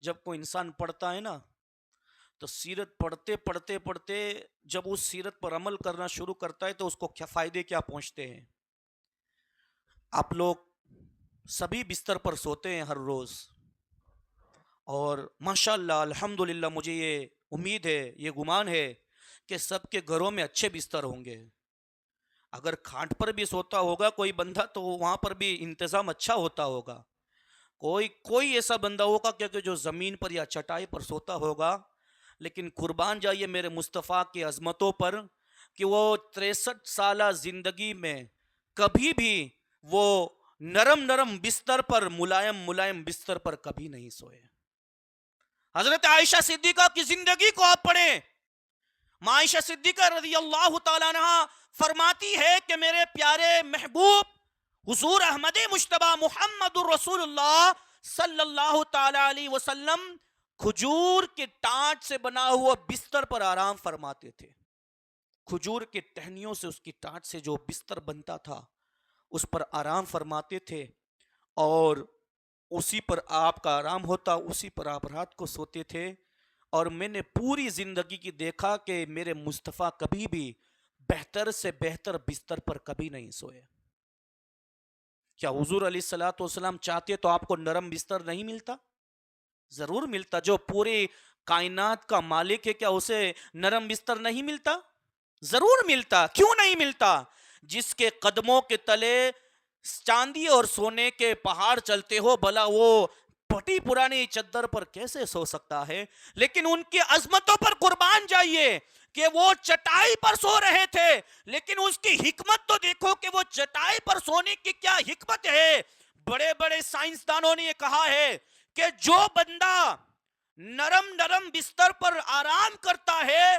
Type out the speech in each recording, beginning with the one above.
جب کوئی انسان پڑھتا ہے نا تو سیرت پڑھتے پڑھتے پڑھتے جب اس سیرت پر عمل کرنا شروع کرتا ہے تو اس کو کیا فائدے کیا پہنچتے ہیں. آپ لوگ سبھی بستر پر سوتے ہیں ہر روز، اور ماشاء اللہ الحمدللہ مجھے یہ امید ہے، یہ گمان ہے کہ سب کے گھروں میں اچھے بستر ہوں گے. اگر کھاٹ پر بھی سوتا ہوگا کوئی بندہ تو وہاں پر بھی انتظام اچھا ہوتا ہوگا. کوئی ایسا بندہ ہوگا کہ جو زمین پر یا چٹائی پر سوتا ہوگا. لیکن قربان جائیے میرے مصطفیٰ کی عظمتوں پر کہ وہ 63 سالہ زندگی میں کبھی بھی وہ نرم نرم بستر پر، ملائم ملائم بستر پر کبھی نہیں سوئے. حضرت عائشہ صدیقہ کی زندگی کو آپ پڑھیں. عائشہ صدیقہ رضی اللہ تعالیٰ عنہ فرماتی ہے کہ میرے پیارے محبوب حضور احمد مجتبی محمد الرسول اللہ صلی اللہ تعالی علیہ وسلم کھجور کے ٹانٹ سے بنا ہوا بستر پر آرام فرماتے تھے. کھجور کے ٹہنیوں سے اس کی ٹانٹ سے جو بستر بنتا تھا اس پر آرام فرماتے تھے، اور اسی پر آپ کا آرام ہوتا، اسی پر آپ رات کو سوتے تھے. اور میں نے پوری زندگی کی دیکھا کہ میرے مصطفیٰ کبھی بھی بہتر سے بہتر بستر پر کبھی نہیں سوئے. کیا حضور علیہ الصلوۃ والسلام چاہتے تو آپ کو نرم بستر نہیں ملتا؟ ضرور ملتا. جو پوری کائنات کا مالک ہے کیا اسے نرم بستر نہیں ملتا؟ ضرور ملتا. کیوں نہیں ملتا؟ جس کے قدموں کے تلے چاندی اور سونے کے پہاڑ چلتے ہو، بھلا وہ پھٹی پرانی چادر پر کیسے سو سکتا ہے؟ لیکن ان کی عظمتوں پر قربان جائیے کہ وہ چٹائی پر سو رہے تھے، لیکن اس کی حکمت تو دیکھو کہ وہ چٹائی پر سونے کی کیا حکمت ہے. بڑے بڑے سائنسدانوں نے یہ کہا ہے کہ جو بندہ نرم نرم بستر پر آرام کرتا ہے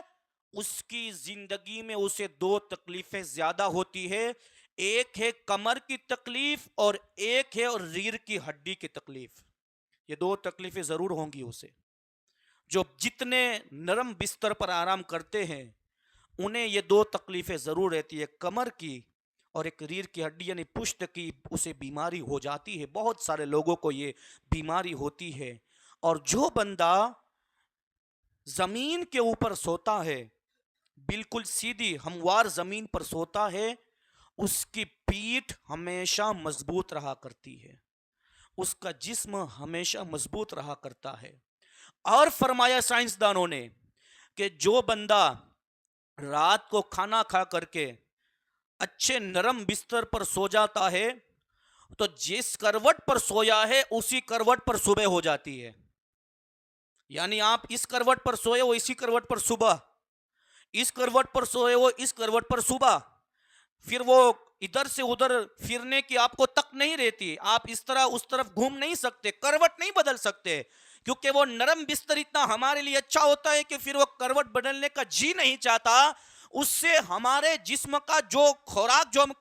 اس کی زندگی میں اسے دو تکلیفیں زیادہ ہوتی ہے. ایک ہے کمر کی تکلیف اور ایک ہے ریڑھ کی ہڈی کی تکلیف. یہ دو تکلیفیں ضرور ہوں گی اسے. جو جتنے نرم بستر پر آرام کرتے ہیں انہیں یہ دو تکلیفیں ضرور رہتی ہے، کمر کی اور ایک ریڑھ کی ہڈی یعنی پشت کی اسے بیماری ہو جاتی ہے. بہت سارے لوگوں کو یہ بیماری ہوتی ہے. اور جو بندہ زمین کے اوپر سوتا ہے، بالکل سیدھی ہموار زمین پر سوتا ہے، اس کی پیٹھ ہمیشہ مضبوط رہا کرتی ہے، اس کا جسم ہمیشہ مضبوط رہا کرتا ہے. اور فرمایا سائنسدانوں نے کہ جو بندہ رات کو کھانا کھا کر کے اچھے نرم بستر پر سو جاتا ہے تو جس کروٹ پر سویا ہے اسی کروٹ پر صبح ہو جاتی ہے. یعنی آپ اس کروٹ پر سوئے ہو اسی کروٹ پر صبح، اس کروٹ پر سوئے ہو اس کروٹ پر صبح. پھر وہ ادھر سے ادھر پھرنے کی آپ کو تک نہیں رہتی، آپ اس طرح اس طرف گھوم نہیں سکتے، کروٹ نہیں بدل سکتے، کیونکہ وہ نرم بستر اتنا ہمارے لیے اچھا ہوتا ہے کہ پھر وہ کروٹ بدلنے کا جی نہیں چاہتا. اس سے ہمارے جسم کا جو خوراک جو ہم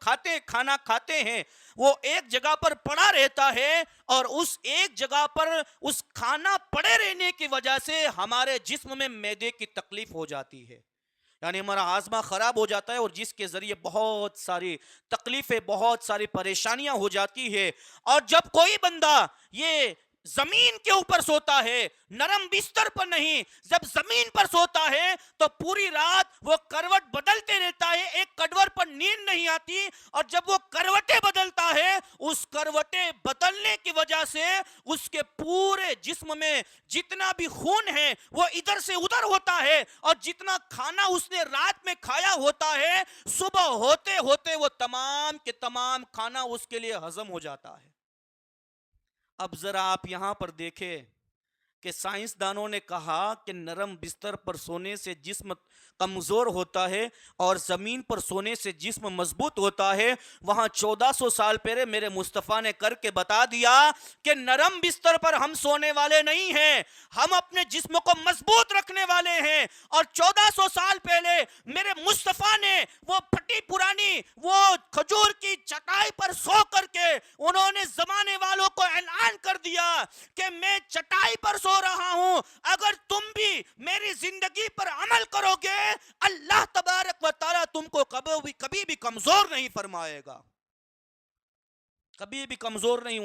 کھانا کھاتے ہیں وہ ایک جگہ پر پڑا رہتا ہے، اور اس ایک جگہ پر اس کھانا پڑے رہنے کی وجہ سے ہمارے جسم میں معدے کی تکلیف ہو جاتی ہے، یعنی ہمارا ہاضمہ خراب ہو جاتا ہے، اور جس کے ذریعے بہت ساری تکلیفیں، بہت ساری پریشانیاں ہو جاتی ہے. اور جب کوئی بندہ یہ زمین کے اوپر سوتا ہے، نرم بستر پر نہیں، جب زمین پر سوتا ہے تو پوری رات وہ کروٹ بدلتے رہتا ہے، ایک کڈور پر نیند نہیں آتی. اور جب وہ کروٹیں بدلتا ہے اس کروٹیں بدلنے کی وجہ سے اس کے پورے جسم میں جتنا بھی خون ہے وہ ادھر سے ادھر ہوتا ہے، اور جتنا کھانا اس نے رات میں کھایا ہوتا ہے صبح ہوتے ہوتے وہ تمام کے تمام کھانا اس کے لیے ہضم ہو جاتا ہے. اب ذرا آپ یہاں پر دیکھیں کہ سائنسدانوں نے کہا کہ نرم بستر پر سونے سے جسم کمزور ہوتا ہے اور زمین پر سونے سے جسم مضبوط ہوتا ہے. وہاں 1400 سال پہلے میرے مصطفیٰ نے کر کے بتا دیا کہ نرم بستر پر ہم سونے والے نہیں ہیں، ہم اپنے جسم کو مضبوط رکھنے والے ہیں. اور 1400 سال پہلے میرے مصطفیٰ نے وہ پھٹی پرانی وہ کھجور کی چٹائی پر سو کر کے انہوں نے زمانے والوں کو اعلان کر دیا کہ میں چٹائی پر سو رہا ہوں، اگر تم بھی میری زندگی پر عمل کرو گے اللہ تبارک و تعالی تم کو کبھی بھی کمزور نہیں فرمائے گا، کبھی بھی کمزور نہیں